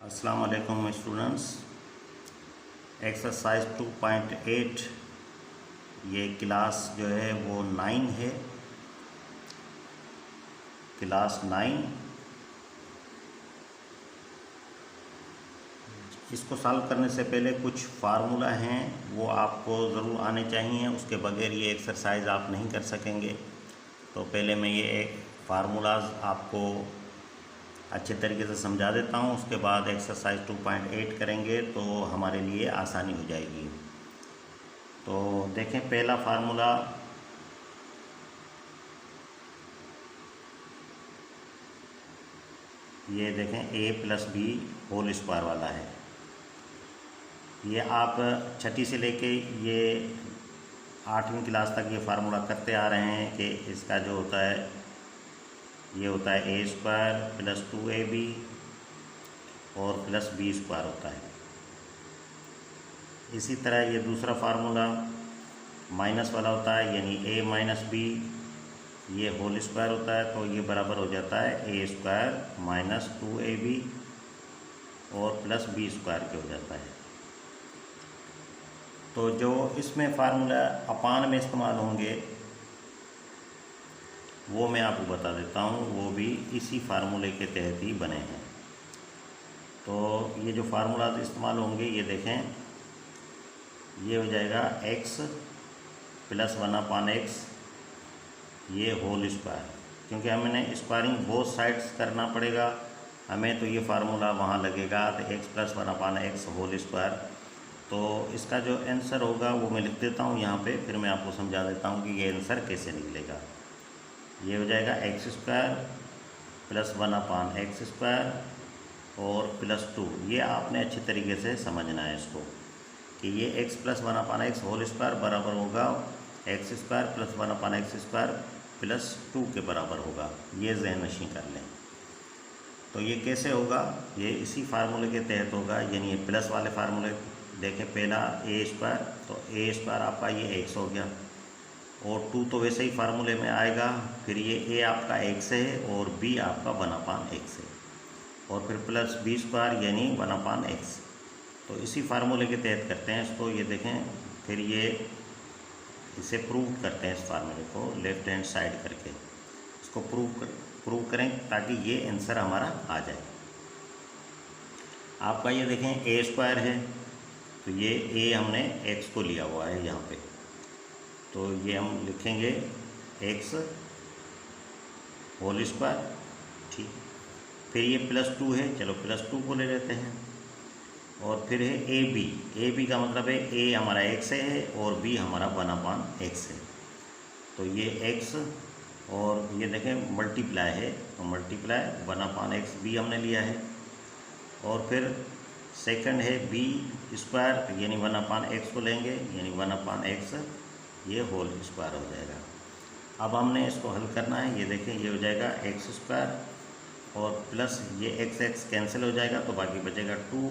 अस्सलाम वालेकुम students. Exercise 2.8 ये क्लास जो है वो 9 है। क्लास 9 इसको सॉल्व करने से पहले कुछ फार्मूला हैं वो आपको ज़रूर आने चाहिए, उसके बगैर ये एक्सरसाइज आप नहीं कर सकेंगे। तो पहले मैं ये एक फार्मूलाज आपको अच्छे तरीके से समझा देता हूँ, उसके बाद एक्सरसाइज 2.8 करेंगे तो हमारे लिए आसानी हो जाएगी। तो देखें पहला फार्मूला ये देखें a+b² वाला है। ये आप छठी से लेके ये 8वीं क्लास तक ये फार्मूला करते आ रहे हैं कि इसका जो होता है ये होता है a² + 2ab और +b² होता है। इसी तरह ये दूसरा फार्मूला माइनस वाला होता है, यानी a - b ये होल स्क्वायर होता है, तो ये बराबर हो जाता है a² - 2ab और +b² के हो जाता है। तो जो इसमें फार्मूला अपान में इस्तेमाल होंगे वो मैं आपको बता देता हूँ, वो भी इसी फार्मूले के तहत ही बने हैं। तो ये जो फार्मूला इस्तेमाल होंगे ये देखें, ये हो जाएगा x + 1/x ये होल स्क्वायर, क्योंकि हमें स्क्वायरिंग बोथ साइड्स करना पड़ेगा हमें, तो ये फार्मूला वहाँ लगेगा तो x + 1/x होल स्क्वायर। तो इसका जो आंसर होगा वो मैं लिख देता हूँ यहाँ पे, फिर मैं आपको समझा देता हूँ कि ये आंसर कैसे निकलेगा। ये हो जाएगा x² + 1/x² और +2। ये आपने अच्छे तरीके से समझना है इसको कि ये x + 1/x होल स्क्वायर बराबर होगा x² + 1/x² +2 के बराबर होगा। ये ज़हन नशीं कर लें। तो ये कैसे होगा, ये इसी फार्मूले के तहत होगा, यानी ये प्लस वाले फार्मूले देखें, पहला a², तो a² आपका ये x हो गया और 2 तो वैसे ही फार्मूले में आएगा, फिर ये a आपका x है और b आपका 1/x है और फिर +b² यानी 1/x। तो इसी फार्मूले के तहत करते हैं इसको। ये देखें, फिर ये इसे प्रूव करते हैं, इस फार्मूले को लेफ्ट हैंड साइड करके इसको प्रूव करें ताकि ये आंसर हमारा आ जाए। आपका ये देखें a² है, तो ये a हमने x को लिया हुआ है यहाँ पे, तो ये हम लिखेंगे x होल स्क्वायर, ठीक। फिर ये +2 है, चलो +2 को ले लेते हैं और फिर है ab का मतलब है a हमारा x है और b हमारा 1/x है। तो ये x और ये देखें मल्टीप्लाई है, तो मल्टीप्लाई 1/x b हमने लिया है और फिर सेकंड है b² यानी 1/x को लेंगे, यानी 1/x ये होल स्क्वायर हो जाएगा। अब हमने इसको हल करना है। ये देखें, ये हो जाएगा x² और प्लस ये x कैंसिल हो जाएगा, तो बाकी बचेगा 2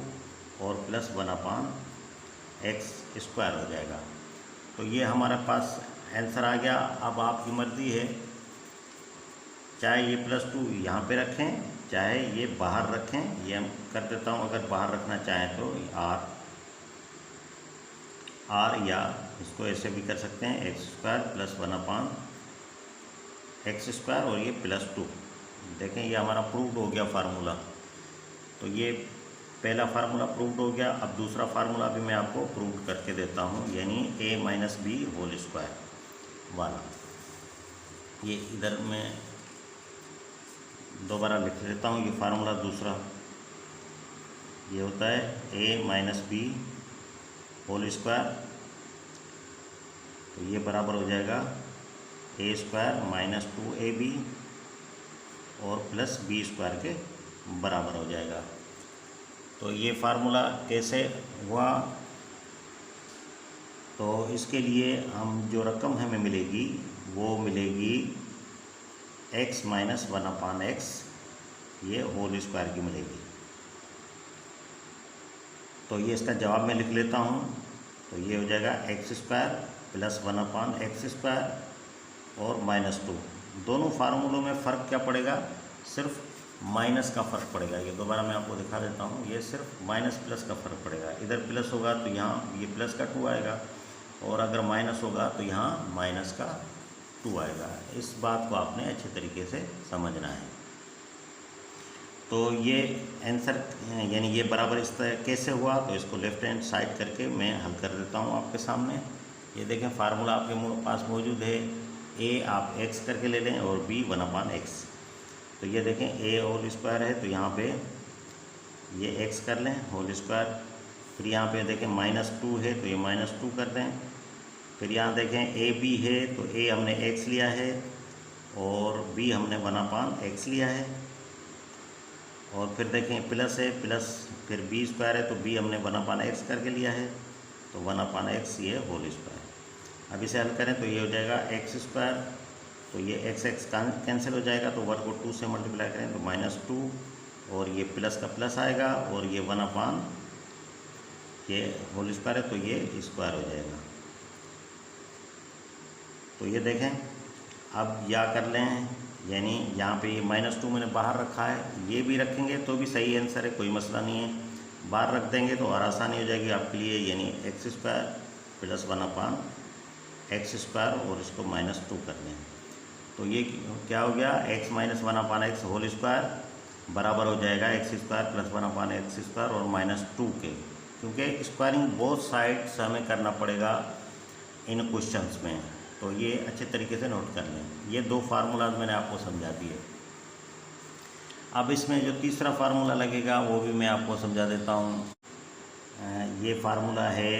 और +1/x² हो जाएगा। तो ये हमारे पास आंसर आ गया। अब आपकी मर्ज़ी है, चाहे ये +2 यहाँ पे रखें, चाहे ये बाहर रखें। ये हम कर देता हूँ, अगर बाहर रखना चाहें तो r या इसको ऐसे भी कर सकते हैं, x² + 1/x² और ये +2। देखें ये हमारा प्रूव्ड हो गया फार्मूला। तो ये पहला फार्मूला प्रूव्ड हो गया। अब दूसरा फार्मूला भी मैं आपको प्रूव करके देता हूँ, यानी a - b होल स्क्वायर वाला। ये इधर मैं दोबारा लिख लेता हूँ। ये फार्मूला दूसरा ये होता है a - b होल स्क्वायर, तो ये बराबर हो जाएगा a² - 2ab और +b² के बराबर हो जाएगा। तो ये फार्मूला कैसे हुआ, तो इसके लिए हम जो रकम हमें मिलेगी वो मिलेगी x - 1/x ये होल स्क्वायर की मिलेगी। तो ये इसका जवाब मैं लिख लेता हूँ। तो ये हो जाएगा x² + 1/x² और -2। दोनों फार्मूलों में फ़र्क क्या पड़ेगा, सिर्फ माइनस का फ़र्क पड़ेगा। ये दोबारा मैं आपको दिखा देता हूँ, ये सिर्फ माइनस प्लस का फ़र्क पड़ेगा। इधर प्लस होगा तो यहाँ ये प्लस का 2 आएगा, और अगर माइनस होगा तो यहाँ माइनस का 2 आएगा। इस बात को आपने अच्छे तरीके से समझना है। तो ये आंसर यानी ये बराबर इस तरह कैसे हुआ, तो इसको लेफ्ट हैंड साइड करके मैं हल कर देता हूँ आपके सामने। ये देखें फार्मूला आपके पास मौजूद है, a आप x करके ले लें और b 1/x। तो ये देखें a होल स्क्वायर है, तो यहाँ पे ये x कर लें होल स्क्वायर। फिर यहाँ पे देखें -2 है, तो ये -2 कर दें। फिर यहाँ देखें a b है, तो a हमने x लिया है और b हमने 1/x लिया है। और फिर देखें प्लस है, प्लस फिर b स्क्वायर है, तो b हमने 1/x करके लिया है, तो 1/x ये होल स्क्वायर। अब इसे हल करें तो ये हो जाएगा x स्क्वायर, तो ये x कैंसिल हो जाएगा, तो 1 को 2 से मल्टीप्लाई करें तो -2, और ये प्लस का प्लस आएगा, और ये 1/, ये होल स्क्वायर है तो ये स्क्वायर हो जाएगा। तो ये देखें अब या कर लें, यानी यहाँ पे ये -2 मैंने बाहर रखा है, ये भी रखेंगे तो भी सही आंसर है, कोई मसला नहीं है। बाहर रख देंगे तो और आसानी हो जाएगी आपके लिए, यानी x square plus 1/x square, और इसको -2 कर दें। तो ये क्या हो गया, x minus 1/x whole square बराबर हो जाएगा x square plus 1/x square और -2 के, क्योंकि स्क्वायरिंग बोथ साइड्स हमें करना पड़ेगा इन क्वेश्चंस में। तो ये अच्छे तरीके से नोट कर लें। ये 2 फार्मूलाज मैंने आपको समझा दिए। अब इसमें जो तीसरा फार्मूला लगेगा वो भी मैं आपको समझा देता हूँ। ये फार्मूला है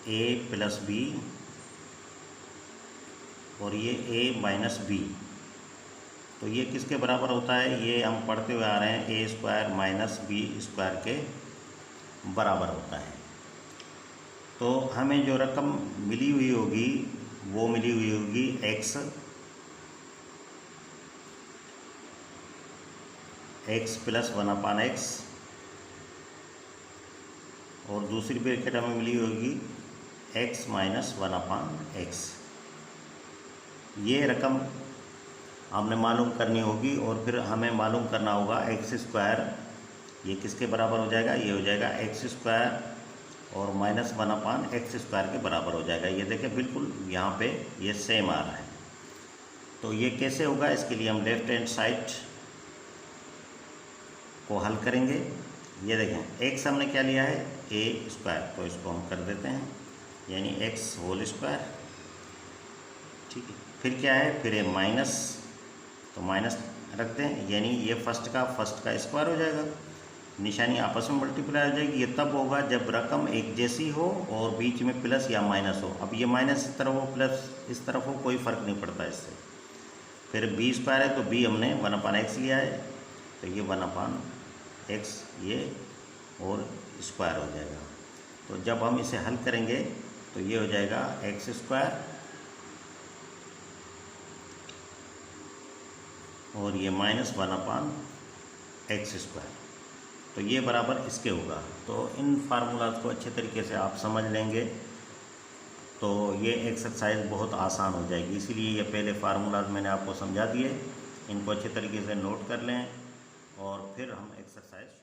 a + b, और ये a - b। तो ये किसके बराबर होता है, ये हम पढ़ते हुए आ रहे हैं, a square minus b square के बराबर होता है। तो हमें जो रकम मिली हुई होगी वो मिली हुई होगी x प्लस 1/x, और दूसरी ब्रैकेट हमें मिली होगी x माइनस 1/x। ये रकम हमने मालूम करनी होगी, और फिर हमें मालूम करना होगा x स्क्वायर ये किसके बराबर हो जाएगा, ये हो जाएगा x स्क्वायर और माइनस 1/x स्क्वायर के बराबर हो जाएगा। ये देखें बिल्कुल यहाँ पे ये सेम आ रहा है। तो ये कैसे होगा, इसके लिए हम लेफ्ट हैंड साइड को हल करेंगे। ये देखें x हमने क्या लिया है, a स्क्वायर, तो इसको हम कर देते हैं, यानी x होल स्क्वायर, ठीक है। फिर क्या है, फिर ये माइनस, तो माइनस रखते हैं, यानी ये फर्स्ट का स्क्वायर हो जाएगा, निशानी आपस में मल्टीप्लाई हो जाएगी। ये तब होगा जब रकम एक जैसी हो और बीच में प्लस या माइनस हो। अब ये माइनस इस तरफ हो, प्लस इस तरफ हो, कोई फ़र्क नहीं पड़ता इससे। फिर b स्क्वायर है, तो b हमने 1/x लिया है, तो ये 1/x ये और स्क्वायर हो जाएगा। तो जब हम इसे हल करेंगे तो ये हो जाएगा x स्क्वायर, और ये माइनस 1/x स्क्वायर, तो ये बराबर इसके होगा। तो इन फार्मूलाज को अच्छे तरीके से आप समझ लेंगे तो ये एक्सरसाइज बहुत आसान हो जाएगी। इसीलिए ये पहले फार्मूलाज मैंने आपको समझा दिए, इनको अच्छे तरीके से नोट कर लें और फिर हम एक्सरसाइज